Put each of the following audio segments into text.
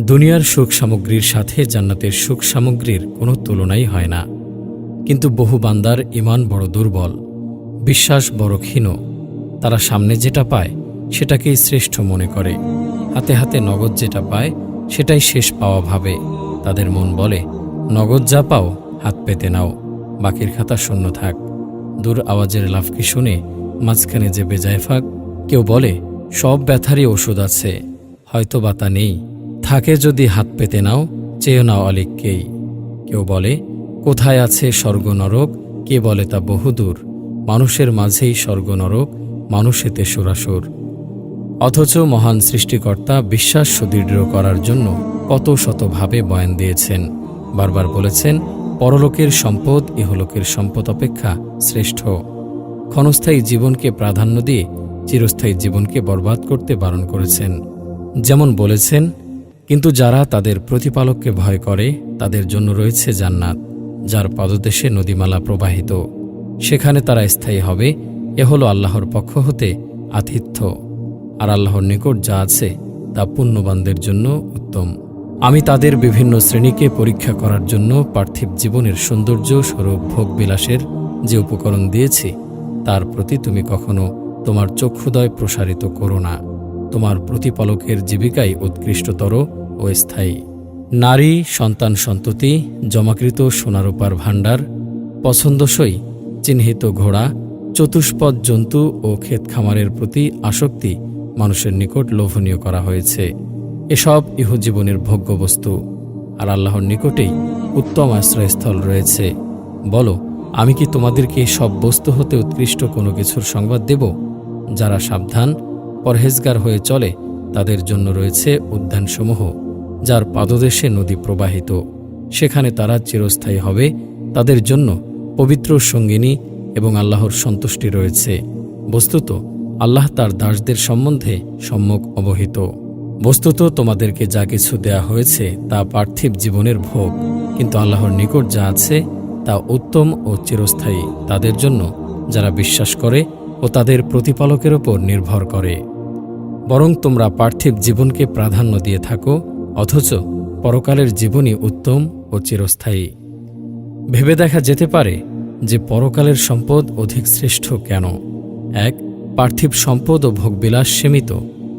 দুনিয়ার সুখ সামগ্রীর সাথে জান্নাতের সুখ সামগ্রীর কোনো তুলনাই হয় না। কিন্তু বহু বান্দার ঈমান বড় দুর্বল, বিশ্বাস বড় ক্ষীণ। তারা সামনে যেটা পায় সেটাকেই শ্রেষ্ঠ মনে করে, হাতে হাতে নগদ যেটা পায় সেটাই শেষ পাওয়া ভাবে। তাদের মন বলে, নগদ যা পাও হাত পেতে নাও, বাকির খাতা শূন্য থাক। দূর আওয়াজের লাফকি শুনে মাঝখানে যে বেজায় ফাঁক। কেউ বলে, সব ব্যথারই ওষুধ আছে, হয়তো বা তা নেই, থাকে যদি হাত পেতে নাও, চেয়েও নাও অলিককেই। কেউ বলে, কোথায় আছে স্বর্গ নরক, কে বলে তা বহুদূর, মানুষের মাঝেই স্বর্গ নরক, মানুষেতে সুরাসুর। অথচ মহান সৃষ্টিকর্তা বিশ্বাস সুদৃঢ় করার জন্য কত শতভাবে বয়ান দিয়েছেন। বারবার বলেছেন, পরলোকের সম্পদ ইহলোকের সম্পদ অপেক্ষা শ্রেষ্ঠ। ক্ষণস্থায়ী জীবনকে প্রাধান্য দিয়ে চিরস্থায়ী জীবনকে বরবাদ করতে বারণ করেছেন। যেমন বলেছেন, কিন্তু যারা তাদের প্রতিপালককে ভয় করে তাদের জন্য রয়েছে জান্নাত, যার পাদদেশে নদীমালা প্রবাহিত, সেখানে তারা স্থায়ী হবে। এ হল আল্লাহর পক্ষ হতে আতিথ্য, আর আল্লাহর নিকট যা আছে তা পুণ্যবানদের জন্য উত্তম। আমি তাদের বিভিন্ন শ্রেণীকে পরীক্ষা করার জন্য পার্থিব জীবনের সৌন্দর্য স্বরূপ ভোগবিলাসের যে উপকরণ দিয়েছি, তার প্রতি তুমি কখনো তোমার চক্ষুদয় প্রসারিত করো না। তোমার প্রতিপালকের জীবিকাই উৎকৃষ্টতর ও স্থায়ী। নারী, সন্তান সন্ততি, জমাকৃত সোনারূপার ভাণ্ডার, পছন্দসই চিহ্নিত ঘোড়া, চতুষ্পদ জন্তু ও ক্ষেত খামারের প্রতি আসক্তি মানুষের নিকট লোভনীয় করা হয়েছে। এসব ইহজীবনের ভোগ্যবস্তু, আর আল্লাহর নিকটেই উত্তম আশ্রয়স্থল রয়েছে। বলো, আমি কি তোমাদেরকে সব বস্তু হতে উৎকৃষ্ট কোনো কিছুর সংবাদ দেব? যারা সাবধান পরহেজগার হয়ে চলে তাদের জন্য রয়েছে উদ্যানসমূহ, যার পাদদেশে নদী প্রবাহিত, সেখানে তারা চিরস্থায়ী হবে। তাদের জন্য পবিত্র সঙ্গিনী এবং আল্লাহর সন্তুষ্টি রয়েছে। বস্তুত আল্লাহ তার দাসদের সম্বন্ধে সম্যক অবহিত। বস্তুত তোমাদেরকে যা কিছু দেয়া হয়েছে তা পার্থিব জীবনের ভোগ, কিন্তু আল্লাহর নিকট যা আছে তা উত্তম ও চিরস্থায়ী তাদের জন্য যারা বিশ্বাস করে ও তাদের প্রতিপালকের ওপর নির্ভর করে। বরং তোমরা পার্থিব জীবনকে প্রাধান্য দিয়ে থাকো, অথচ পরকালের জীবনই উত্তম ও চিরস্থায়ী। ভেবে দেখা যেতে পারে যে পরকালের সম্পদ অধিক শ্রেষ্ঠ কেন। এক, পার্থিব সম্পদ ও ভোগবিলাস সীমিত,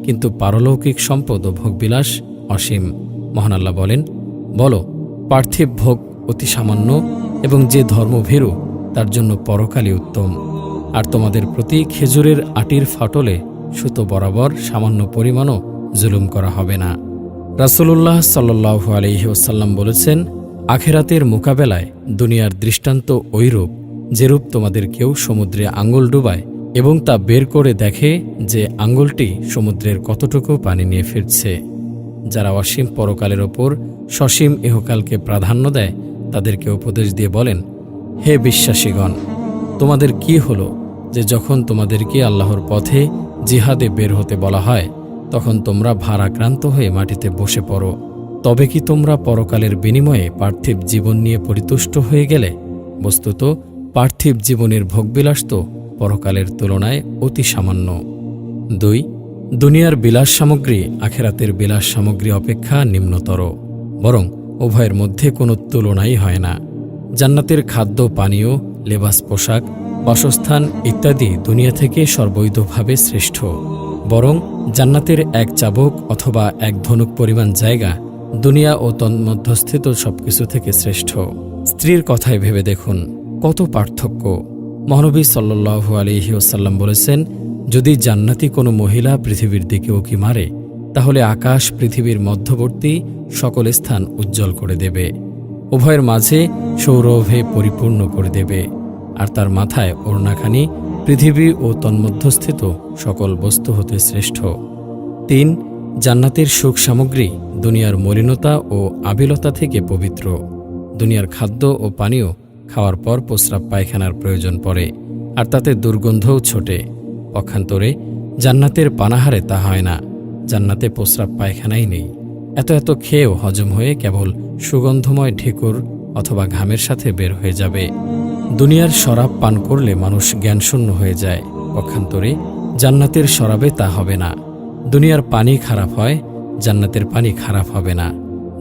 কিন্তু পারলৌকিক সম্পদ ও ভোগবিলাস অসীম। মহান আল্লাহ বলেন, বলো, পার্থিব ভোগ অতি সামান্য, এবং যে ধর্মভীরু তার জন্য পরকালই উত্তম। আর তোমাদের প্রতি খেজুরের আটির ফাটলে সুতো বরাবর সামান্য পরিমাণও জুলুম করা হবে না। রাসূলুল্লাহ সাল্লাল্লাহু আলাইহি ওয়াসাল্লাম বলেছেন, আখেরাতের মোকাবেলায় দুনিয়ার দৃষ্টান্ত ঐরূপ, যেরূপ তোমাদের কেউ সমুদ্রে আঙ্গুল ডুবায় এবং তা বের করে দেখে যে আঙ্গুলটি সমুদ্রের কতটুকু পানি নিয়ে ফিরছে। যারা অসীম পরকালের ওপর সসীম ইহকালকে প্রাধান্য দেয় তাদেরকে উপদেশ দিয়ে বলেন, হে বিশ্বাসীগণ, তোমাদের কি হলো যে যখন তোমাদেরকে আল্লাহর পথে জিহাদে বের হতে বলা হয় তখন তোমরা ভারাক্রান্ত হয়ে মাটিতে বসে পড়ো? তবে কি তোমরা পরকালের বিনিময়ে পার্থিব জীবন নিয়ে পরিতুষ্ট হয়ে গেলে? বস্তুত পার্থিব জীবনের ভোগবিলাস তো পরকালের তুলনায় অতি সামান্য। 2, দুনিয়ার বিলাস সামগ্রী আখেরাতের বিলাস সামগ্রী অপেক্ষা নিম্নতর, বরং উভয়ের মধ্যে কোনো তুলনাই হয় না। জান্নাতের খাদ্য পানীয়, লেবাস পোশাক, বাসস্থান ইত্যাদি দুনিয়া থেকে সর্বৈধভাবে শ্রেষ্ঠ। বরং জান্নাতের এক চাবুক অথবা এক ধনুক পরিমাণ জায়গা দুনিয়া ও তন্মধ্যস্থিত সবকিছু থেকে শ্রেষ্ঠ। স্ত্রীর কথায় ভেবে দেখুন কত পার্থক্য। মহানবী সাল্লাল্লাহু আলাইহি ওয়াসাল্লাম বলেছেন, যদি জান্নাতি কোনো মহিলা পৃথিবীর দিকে উঁকি মারে তাহলে আকাশ পৃথিবীর মধ্যবর্তী সকল স্থান উজ্জ্বল করে দেবে, উভয়ের মাঝে সৌরভে পরিপূর্ণ করে দেবে, আর তার মাথায় ওড়নাখানি পৃথিবী ও তন্মধ্যস্থিত সকল বস্তু হতে শ্রেষ্ঠ। 3, জান্নাতের সুখ সামগ্রী দুনিয়ার মলিনতা ও আবিলতা থেকে পবিত্র। দুনিয়ার খাদ্য ও পানীয় খাওয়ার পর প্রস্রাব পায়খানার প্রয়োজন পড়ে, আর তাতে দুর্গন্ধও ছোটে। পক্ষান্তরে জান্নাতের পানাহারে তা হয় না। জান্নাতে প্রস্রাব পায়খানাই নেই। এত এত খেয়েও হজম হয়ে কেবল সুগন্ধময় ঢেকুর অথবা ঘামের সাথে বের হয়ে যাবে। দুনিয়ার শরাব পান করলে মানুষ জ্ঞানশূন্য হয়ে যায়, পক্ষান্তরে জান্নাতের শরাবে তা হবে না। দুনিয়ার পানি খারাপ হয়, জান্নাতের পানি খারাপ হবে না।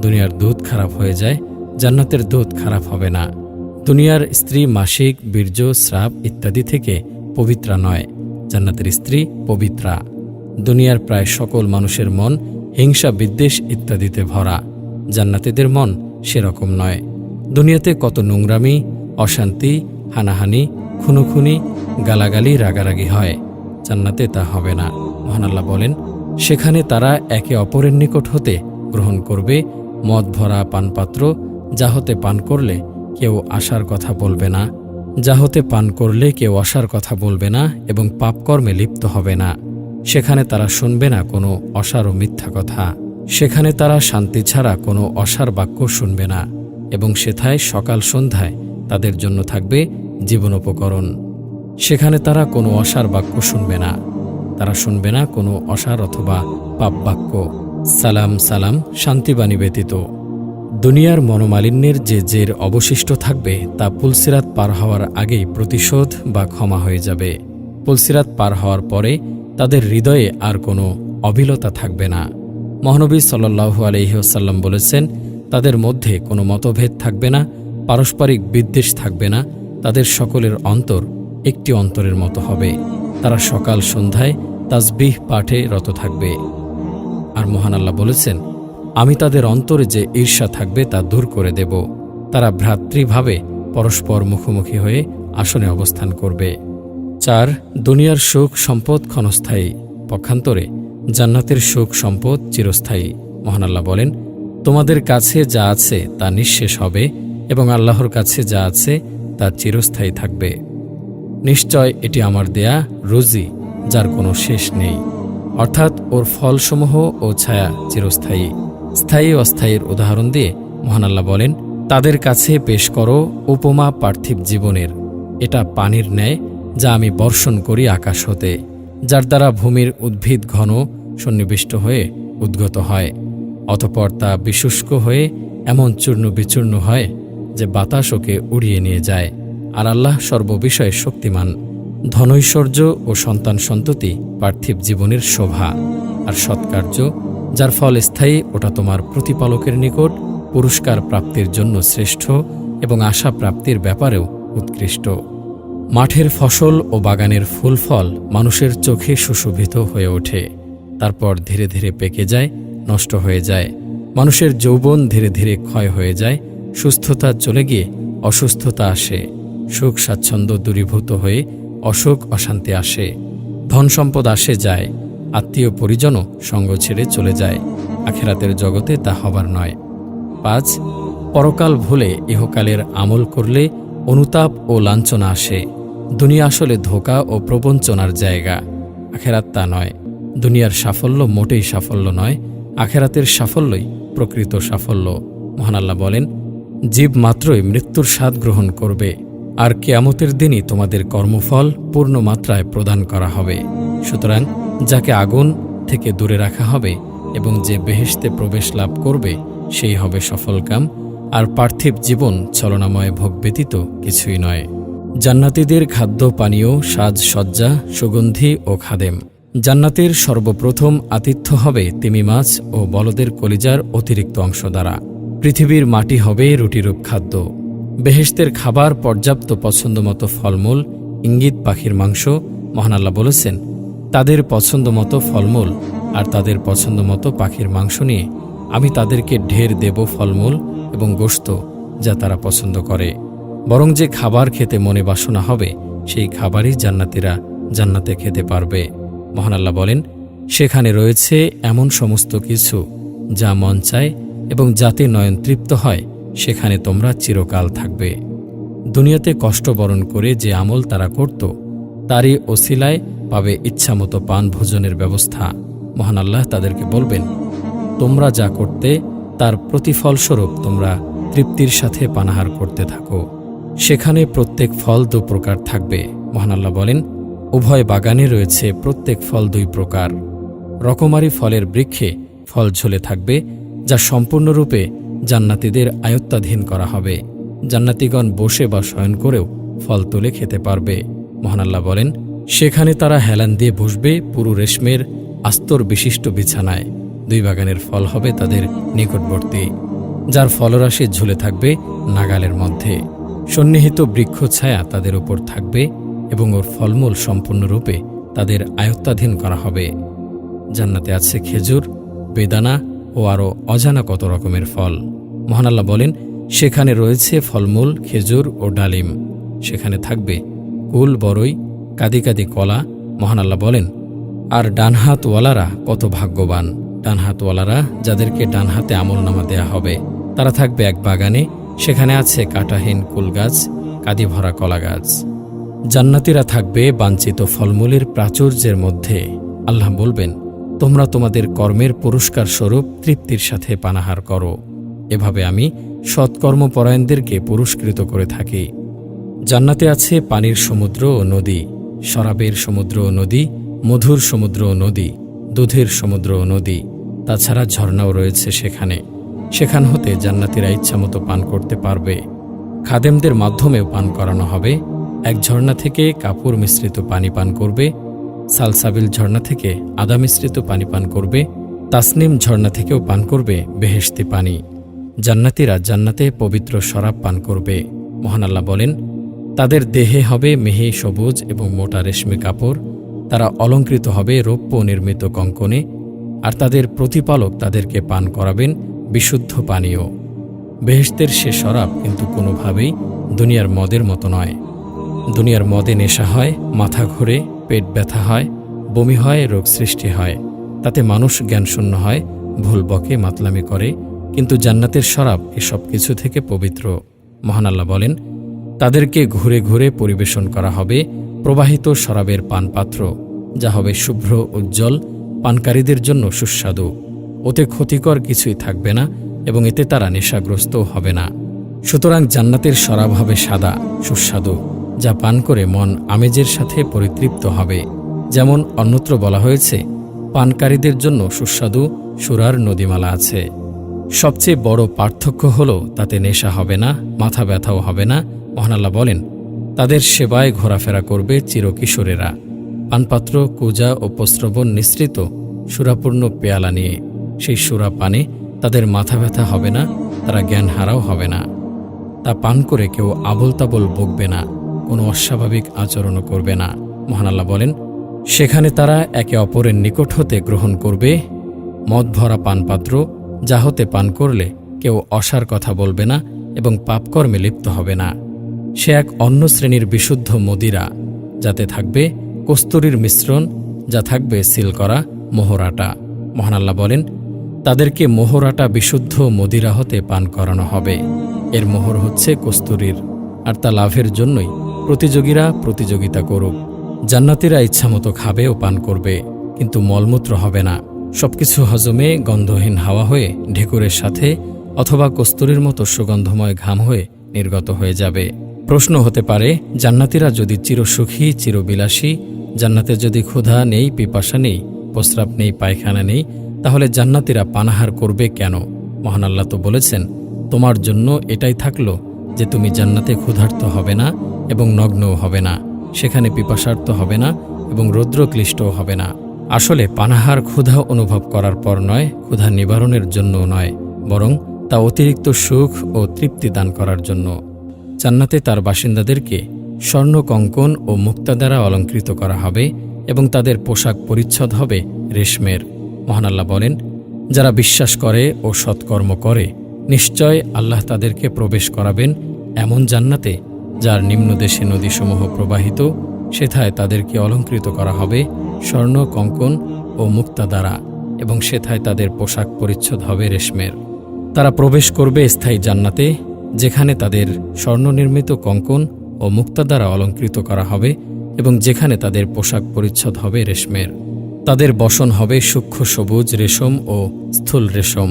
দুনিয়ার দুধ খারাপ হয়ে যায়, জান্নাতের দুধ খারাপ হবে না। দুনিয়ার স্ত্রী মাসিক, বীর্য, স্রাব ইত্যাদি থেকে পবিত্রা নয়, জান্নাতের স্ত্রী পবিত্রা। দুনিয়ার প্রায় সকল মানুষের মন হিংসা, বিদ্বেষ ইত্যাদিতে ভরা, জান্নাতীদের মন সেরকম নয়। দুনিয়াতে কত নোংরামি, অশান্তি, হানাহানি, খুনোখুনি, গালাগালি, রাগারাগি হয়, জান্নাতে তা হবে না। মহান আল্লাহ বলেন, সেখানে তারা একে অপরের নিকট হতে গ্রহণ করবে মদ ভরা পানপাত্র, যা হতে পান করলে কেউ আশার কথা বলবে না, যা হতে পান করলে কেউ আশার কথা বলবে না এবং পাপকর্মে লিপ্ত হবে না। সেখানে তারা শুনবে না কোনো অসার ও মিথ্যা কথা। সেখানে তারা শান্তি ছাড়া কোনো অসার বাক্য শুনবে না এবং সেথায় সকাল সন্ধ্যায় তাদের জন্য থাকবে জীবনোপকরণ। সেখানে তারা কোনো অসার বাক্য শুনবে না, তারা শুনবে না কোনো অসার অথবা পাপ বাক্য। সালাম সালাম, শান্তিবাণী ব্যতীত। দুনিয়ার মনোমালিন্যের যে জের অবশিষ্ট থাকবে তা পুলসিরাত পার হওয়ার আগেই প্রতিশোধ বা ক্ষমা হয়ে যাবে। পুলসিরাত পার হওয়ার পরে তাদের হৃদয়ে আর কোনো অবিলতা থাকবে না। মহানবী সাল্লাল্লাহু আলাইহি ওয়াসাল্লাম বলেছেন, তাদের মধ্যে কোনো মতভেদ থাকবে না, পারস্পরিক বিদ্বেষ থাকবে না, তাদের সকলের অন্তর একটি অন্তরের মতো হবে। তারা সকাল সন্ধ্যায় তাসবিহ পাঠে রত থাকবে। আর মহান আল্লাহ বলেছেন, আমি তাদের অন্তরে যে ঈর্ষা থাকবে তা দূর করে দেব। তারা ভ্রাতৃভাবে পরস্পর মুখোমুখি হয়ে আসনে অবস্থান করবে। 4. দুনিয়ার সুখ সম্পদ ক্ষণস্থায়ী, পক্ষান্তরে জান্নাতের সুখ সম্পদ চিরস্থায়ী। মহান আল্লাহ বলেন, তোমাদের কাছে যা আছে তা নিঃশেষ হবে এবং আল্লাহর কাছে যা আছে তা চিরস্থায়ী থাকবে। নিশ্চয় এটি আমার দেয়া রুজি, যার কোনো শেষ নেই, অর্থাৎ ওর ফলসমূহ ও ছায়া চিরস্থায়ী। স্থায়ী অস্থায়ীর উদাহরণ দিয়ে মহান আল্লাহ বলেন, তাদের কাছে পেশ করো উপমা পার্থিব জীবনের। এটা পানির ন্যায় যা আমি বর্ষণ করি আকাশ হতে, যার দ্বারা ভূমির উদ্ভিদ ঘন সন্নিবিষ্ট হয়ে উদ্গত হয়, অতঃপর তা বিশুষ্ক হয়ে এমন চূর্ণ বিচূর্ণ হয় যে বাতাস ওকে উড়িয়ে নিয়ে যায়। আর আল্লাহ সর্ববিষয়ে শক্তিমান। ধনৈশ্বর্য ও সন্তান সন্ততি পার্থিব জীবনের শোভা, আর সৎকার্য যার ফল স্থায়ী ওটা তোমার প্রতিপালকের নিকট পুরস্কার প্রাপ্তির জন্য শ্রেষ্ঠ এবং আশা প্রাপ্তির ব্যাপারেও উৎকৃষ্ট। মাঠের ফসল ও বাগানের ফুল ফল মানুষের চোখে সুশোভিত হয়ে ওঠে, তারপর ধীরে ধীরে পেকে যায়, নষ্ট হয়ে যায়। মানুষের যৌবন ধীরে ধীরে ক্ষয় হয়ে যায়, সুস্থতা চলে গিয়ে অসুস্থতা আসে, সুখ স্বাচ্ছন্দ্য দূরীভূত হয়ে অসুখ অশান্তি আসে, ধন সম্পদ আসে যায়, আত্মীয় পরিজনও সঙ্গ ছেড়ে চলে যায়। আখিরাতের জগতে তা হবার নয়। 5. পরকাল ভুলে ইহকালের আমল করলে অনুতাপ ও লাঞ্ছনা আসে। দুনিয়া আসলে ধোঁকা ও প্রবঞ্চনার জায়গা, আখেরাত তা নয়। দুনিয়ার সাফল্য মোটেই সাফল্য নয়, আখেরাতের সাফল্যই প্রকৃত সাফল্য। মহান আল্লাহ বলেন, জীব মাত্রই মৃত্যুর স্বাদ গ্রহণ করবে, আর কিয়ামতের দিনই তোমাদের কর্মফল পূর্ণ মাত্রায় প্রদান করা হবে। সুতরাং যাকে আগুন থেকে দূরে রাখা হবে এবং যে বেহেশতে প্রবেশ লাভ করবে সেই হবে সফলকাম, আর পার্থিব জীবন ছলনাময় ভোগ ব্যতীত কিছুই নয়। জান্নাতীদের খাদ্য পানীয়, সাজসজ্জা, সুগন্ধি ও খাদেম। জান্নাতের সর্বপ্রথম আতিথ্য হবে তিমি মাছ ও বলদের কলিজার অতিরিক্ত অংশ দ্বারা। পৃথিবীর মাটি হবে রুটিরূপ খাদ্য। বেহেশতের খাবার পর্যাপ্ত পছন্দমতো ফলমূল, ইঙ্গিত পাখির মাংস। মহান আল্লাহ বলেছেন, তাদের পছন্দমতো ফলমূল আর তাদের পছন্দমতো পাখির মাংস নিয়ে আমি তাদেরকে ঢের দেব ফলমূল এবং গোশত যা তারা পছন্দ করে। বরং যে খাবার খেতে মনে বাসনা হবে সেই খাবারই জান্নাতীরা জান্নাতে খেতে পারবে। মহান আল্লাহ বলেন, সেখানে রয়েছে এমন সমস্ত কিছু যা মন চায় এবং যাতে নয়ন তৃপ্ত হয়, সেখানে তোমরা চিরকাল থাকবে। দুনিয়াতে কষ্ট বরণ করে যে আমল তারা করত তারই ওসিলায় পাবে ইচ্ছামতো পান ভোজনের ব্যবস্থা। মহান আল্লাহ তাদেরকে বলবেন, তোমরা যা করতে তার প্রতিফলস্বরূপ তোমরা তৃপ্তির সাথে পানাহার করতে থাকো। সেখানে প্রত্যেক ফল 2 প্রকার থাকবে। মহান আল্লাহ বলেন, উভয় বাগানে রয়েছে প্রত্যেক ফল 2 প্রকার। রকমারি ফলের বৃক্ষে ফল ঝুলে থাকবে, যা সম্পূর্ণরূপে জান্নাতীদের আয়ত্তাধীন করা হবে। জান্নাতীগণ বসে বা শয়ন করেও ফল তুলে খেতে পারবে। মহান আল্লাহ বলেন, সেখানে তারা হেলান দিয়ে বসবে পুরু রেশমের আস্তর বিশিষ্ট বিছানায়। দুই বাগানের ফল হবে তাদের নিকটবর্তী, যার ফলরাশি ঝুলে থাকবে নাগালের মধ্যে। সন্নিহিত বৃক্ষ ছায়া তাদের উপর থাকবে এবং ওর ফলমূল সম্পূর্ণরূপে তাদের আয়ত্তাধীন করা হবে। জান্নাতে আছে খেজুর, বেদানা ও আরও অজানা কত রকমের ফল। মহান আল্লাহ বলেন, সেখানে রয়েছে ফলমূল, খেজুর ও ডালিম। সেখানে থাকবে কুল, বরই, কাদি কাদি কলা। মহান আল্লাহ বলেন, আর ডানহাতওয়ালারা কত ভাগ্যবান। ডানহাতওয়ালারা, যাদেরকে ডানহাতে আমলনামা দেয়া হবে, তারা থাকবে এক বাগানে। সেখানে আছে কাঁটাহীন কুল গাছ, কাদি ভরা কলা গাছ। জান্নাতীরা থাকবে বাঞ্ছিত ফলমূলের প্রাচুর্যের মধ্যে। আল্লাহ বলবেন, তোমরা তোমাদের কর্মের পুরস্কার স্বরূপ তৃপ্তির সাথে পানাহার করো। এভাবে আমি সৎকর্মপরায়ণদেরকে পুরস্কৃত করে থাকি। জান্নাতে আছে পানির সমুদ্র ও নদী, শরাবের সমুদ্র ও নদী, মধুর সমুদ্র ও নদী, দুধের সমুদ্র ও নদী। তাছাড়া ঝর্ণাও রয়েছে সেখানে। সেখান হতে জান্নাতীরা ইচ্ছামতো পান করতে পারবে। খাদেমদের মাধ্যমেও পান করানো হবে। এক ঝর্ণা থেকে কাপুর মিশ্রিত পানি পান করবে, সালসাবিল ঝর্ণা থেকে আদা মিশ্রিত পানি পান করবে, তাসনিম ঝর্ণা থেকেও পান করবে বেহেশতি পানি। জান্নাতীরা জান্নাতে পবিত্র শরাব পান করবে। মহান আল্লাহ বলেন, তাদের দেহে হবে মেহি সবুজ এবং মোটা রেশমি কাপড়। তারা অলঙ্কৃত হবে রৌপ্য নির্মিত কঙ্কনে, আর তাদের প্রতিপালক তাদেরকে পান করাবেন বিশুদ্ধ পানীয়। বেহেশতের সে শরাব কিন্তু কোনোভাবেই দুনিয়ার মদের মতো নয়। দুনিয়ার মদে নেশা হয়, মাথা ঘোরে, পেট ব্যথা হয়, বমি হয়, রোগ সৃষ্টি হয়, তাতে মানুষ জ্ঞানশূন্য হয়, ভুল বকে, মাতলামি করে। কিন্তু জান্নাতের শরাব এসব কিছু থেকে পবিত্র। মহান আল্লাহ বলেন, তাদেরকে ঘুরে ঘুরে পরিবেশন করা হবে প্রবাহিত শরাবের পানপাত্র, যা হবে শুভ্র, উজ্জ্বল, পানকারীদের জন্য সুস্বাদু। ওতে ক্ষতিকর কিছুই থাকবে না এবং এতে তারা নেশাগ্রস্তও হবে না। সুতরাং জান্নাতের শরাব হবে সাদা, সুস্বাদু, যা পান করে মন আমেজের সাথে পরিতৃপ্ত হবে। যেমন অন্যত্র বলা হয়েছে, পানকারীদের জন্য সুস্বাদু সুরার নদীমালা আছে। সবচেয়ে বড় পার্থক্য হল তাতে নেশা হবে না, মাথা ব্যথাও হবে না। মহান আল্লাহ বলেন, তাদের সেবায় ঘোরাফেরা করবে চিরকিশোরেরা, পানপাত্র, কুজা ও প্রস্রবণ নিঃসৃত সুরাপূর্ণ পেয়ালা নিয়ে। সেই সুরা পানে তাদের মাথা ব্যথা হবে না, তারা জ্ঞান হারাও হবে না। তা পান করে কেউ আবোল তাবোল বকবে না, কোনো অস্বাভাবিক আচরণও করবে না। মহান আল্লাহ বলেন, সেখানে তারা একে অপরের নিকট হতে গ্রহণ করবে মদ ভরা পানপাত্র, যা হতে পান করলে কেউ অসার কথা বলবে না এবং পাপকর্মে লিপ্ত হবে না। সে এক অন্য শ্রেণীর বিশুদ্ধ মদিরা, যাতে থাকবে কস্তুরীর মিশ্রণ, যা থাকবে সিল করা মোহরাটা। মহান আল্লাহ বলেন, তাদেরকে মোহরাটা বিশুদ্ধ মদিরা হতে পান করানো হবে। এর মোহর হচ্ছে কস্তুরীর, আর তা লাভের জন্যই প্রতিযোগীরা প্রতিযোগিতা করুক। জান্নাতীরা ইচ্ছামতো খাবে ও পান করবে, কিন্তু মলমূত্র হবে না। সবকিছু হজমে গন্ধহীন হাওয়া হয়ে ঢেকুরের সাথে অথবা কস্তুরীর মতো সুগন্ধময় ঘাম হয়ে নির্গত হয়ে যাবে। প্রশ্ন হতে পারে, জান্নাতীরা যদি চিরসুখী, চিরবিলাসী, জান্নাতে যদি ক্ষুধা নেই, পিপাসা নেই, প্রস্রাব নেই, পায়খানা নেই, তাহলে জান্নাতীরা পানাহার করবে কেন? মহান আল্লাহ তো বলেছেন, তোমার জন্য এটাই থাকলো যে তুমি জান্নাতে ক্ষুধার্ত হবে না এবং নগ্নও হবে না, সেখানে পিপাসার্ত হবে না এবং রৌদ্রক্লিষ্টও হবে না। আসলে পানাহার ক্ষুধা অনুভব করার পর নয়, ক্ষুধা নিবারণের জন্যও নয়, বরং তা অতিরিক্ত সুখ ও তৃপ্তি দান করার জন্য। জান্নাতে তার বাসিন্দাদেরকে স্বর্ণ কঙ্কন ও মুক্তা দ্বারা অলঙ্কৃত করা হবে এবং তাদের পোশাক পরিচ্ছদ হবে রেশমের। মহান আল্লাহ বলেন, যারা বিশ্বাস করে ও সৎকর্ম করে, নিশ্চয় আল্লাহ তাদেরকে প্রবেশ করাবেন এমন জান্নাতে, যার নিম্নদেশে নদীসমূহ প্রবাহিত, সেথায় তাদেরকে অলঙ্কৃত করা হবে স্বর্ণ কঙ্কন ও মুক্তা দ্বারা, এবং সেথায় তাদের পোশাক পরিচ্ছদ হবে রেশমের। তারা প্রবেশ করবে স্থায়ী জান্নাতে, যেখানে তাদের স্বর্ণনির্মিত কঙ্কন ও মুক্তা দ্বারা অলঙ্কৃত করা হবে এবং যেখানে তাদের পোশাক পরিচ্ছদ হবে রেশমের। তাদের বসন হবে সূক্ষ্ম সবুজ রেশম ও স্থূল রেশম।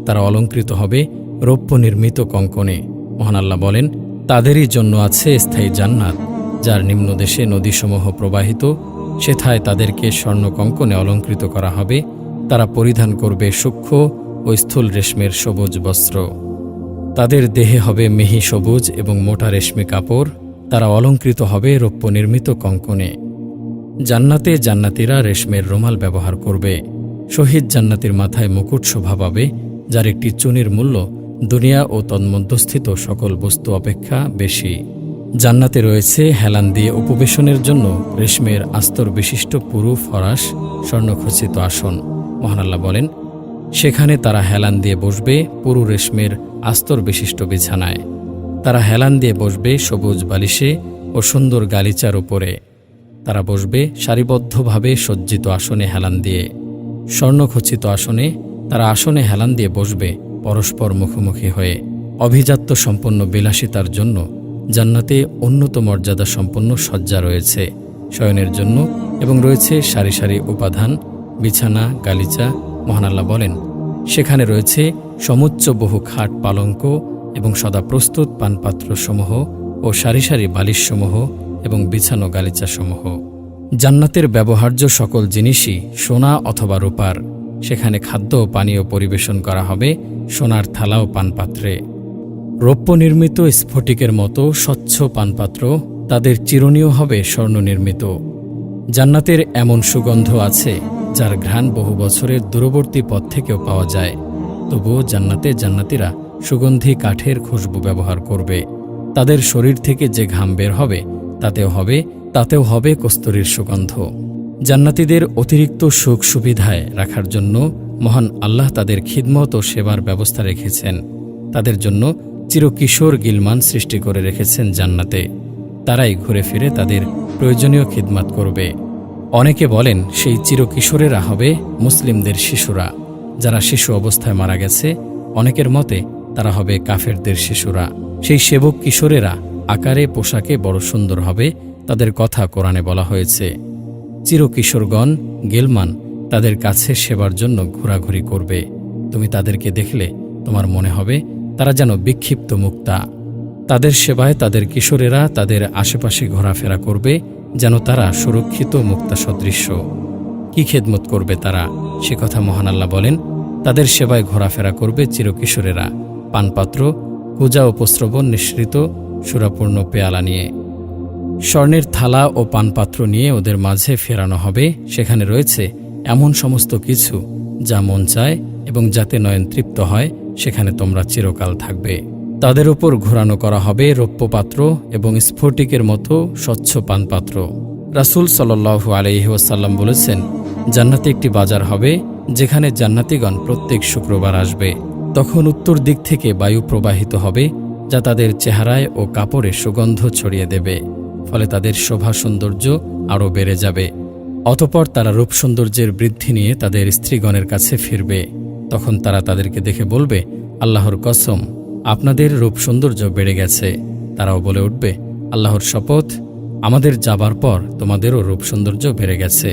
তারা অলঙ্কৃত হবে রৌপ্য নির্মিত কঙ্কনে। মহান আল্লাহ বলেন, তাদেরই জন্য আছে স্থায়ী জান্নাত, যার নিম্নদেশে নদীসমূহ প্রবাহিত, সেথায় তাদেরকে স্বর্ণ কঙ্কনে অলঙ্কৃত করা হবে। তারা পরিধান করবে সূক্ষ্ম ও স্থূল রেশমের সবুজ বস্ত্র। তাদের দেহে হবে মিহি সবুজ এবং মোটা রেশমি কাপড়। তারা অলঙ্কৃত হবে রৌপ্য নির্মিত কঙ্কনে। জান্নাতে জান্নাতীরা রেশমের রুমাল ব্যবহার করবে। শহীদ জান্নাতীর মাথায় মুকুট শোভা পাবে, যার একটি চুনির মূল্য দুনিয়া ও তন্মধ্যস্থিত সকল বস্তু অপেক্ষা বেশি। জান্নাতে রয়েছে হেলান দিয়ে উপবেশনের জন্য রেশমের আস্তর বিশিষ্ট পুরু ফরাস স্বর্ণখচিত আসন। মহান আল্লাহ বলেন, সেখানে তারা হেলান দিয়ে বসবে পুরু রেশমের আস্তর বিশিষ্ট বিছানায়। তারা হেলান দিয়ে বসবে সবুজ বালিশে ও সুন্দর গালিচার উপরে। তারা বসবে সারিবদ্ধভাবে সজ্জিত আসনে হেলান দিয়ে। স্বর্ণখচিত আসনে তারা আসনে হেলান দিয়ে বসবে পরস্পর মুখোমুখি হয়ে। অভিজাত্য সম্পন্ন বিলাসিতার জন্য জান্নাতে উন্নত মর্যাদা সম্পন্ন শয্যা রয়েছে শয়নের জন্য, এবং রয়েছে সারি সারি উপাদান, বিছানা, গালিচা। মহান আল্লাহ বলেন, সেখানে রয়েছে সমুচ্চ বহু খাট পালঙ্ক এবং সদা প্রস্তুত পানপাত্রসমূহ ও সারি সারি বালিশসমূহ এবং বিছানো গালিচাসমূহ। জান্নাতের ব্যবহার্য সকল জিনিসই সোনা অথবা রূপার। সেখানে খাদ্য ও পানীয় পরিবেশন করা হবে সোনার থালা ও পানপাত্রে। রৌপ্য নির্মিত স্ফটিকের মতো স্বচ্ছ পানপাত্র, তাদের চিরুনিও হবে স্বর্ণ নির্মিত। জান্নাতের এমন সুগন্ধ আছে যার ঘ্রাণ বহু বছরের দূরবর্তী পথ থেকেও পাওয়া যায়। তবুও জান্নাতে জান্নাতীরা সুগন্ধি কাঠের খুশবু ব্যবহার করবে। তাদের শরীর থেকে যে ঘাম বের হবে তাতেও হবে কস্তুরীর সুগন্ধ। জান্নাতীদের অতিরিক্ত সুখ সুবিধায় রাখার জন্য মহান আল্লাহ তাদের খিদমত ও সেবার ব্যবস্থা রেখেছেন। তাদের জন্য চিরকিশোর গিলমান সৃষ্টি করে রেখেছেন জান্নাতে। তারাই ঘুরে ফিরে তাদের প্রয়োজনীয় খিদমত করবে। অনেকে বলেন সেই চিরকিশোরেরা হবে মুসলিমদের শিশুরা, যারা শিশু অবস্থায় মারা গেছে। অনেকের মতে তারা হবে কাফেরদের শিশুরা। সেই সেবক কিশোরেরা আকারে পোশাকে বড় সুন্দর হবে, তাদের কথা কোরআনে বলা হয়েছে। চিরকিশোরগণ গিলমান তাদের কাছে সেবার জন্য ঘোরাঘুরি করবে। তুমি তাদেরকে দেখলে তোমার মনে হবে তারা যেন বিক্ষিপ্ত মুক্তা। তাদের সেবায় তাদের কিশোরেরা তাদের আশেপাশে ঘোরাফেরা করবে যেন তারা সুরক্ষিত মুক্তা সদৃশ্য। কি খেদমত করবে তারা, সে কথা মহান আল্লাহ বলেন, তাদের সেবায় ঘোরাফেরা করবে চিরকিশোরেরা পানপাত্র, পূজা ও প্রস্রবণ নিঃসৃত সুরাপূর্ণ পেয়ালা নিয়ে। স্বর্ণের থালা ও পানপাত্র নিয়ে ওদের মাঝে ফেরানো হবে। সেখানে রয়েছে এমন সমস্ত কিছু যা মন চায় এবং যাতে নয়ন তৃপ্ত হয়, সেখানে তোমরা চিরকাল থাকবে। তাদের উপর ঘোরানো করা হবে রৌপ্যপাত্র এবং স্ফটিকের মতো স্বচ্ছ পানপাত্র। রাসূল সাল্লাল্লাহু আলাইহি ওয়াসাল্লাম বলেছেন, জান্নাতে একটি বাজার হবে যেখানে জান্নাতীগণ প্রত্যেক শুক্রবার আসবে। তখন উত্তর দিক থেকে বায়ু প্রবাহিত হবে যা তাদের চেহারায় ও কাপড়ে সুগন্ধ ছড়িয়ে দেবে, ফলে তাদের শোভা সৌন্দর্য আরও বেড়ে যাবে। অতঃপর তারা রূপ সৌন্দর্যের বৃদ্ধি নিয়ে তাদের স্ত্রীগণের কাছে ফিরবে। তখন তারা তাদেরকে দেখে বলবে, আল্লাহর কসম, আপনাদের রূপ সৌন্দর্য বেড়ে গেছে। তারাও বলে উঠবে, আল্লাহর শপথ, আমাদের যাবার পর তোমাদেরও রূপ সৌন্দর্য বেড়ে গেছে।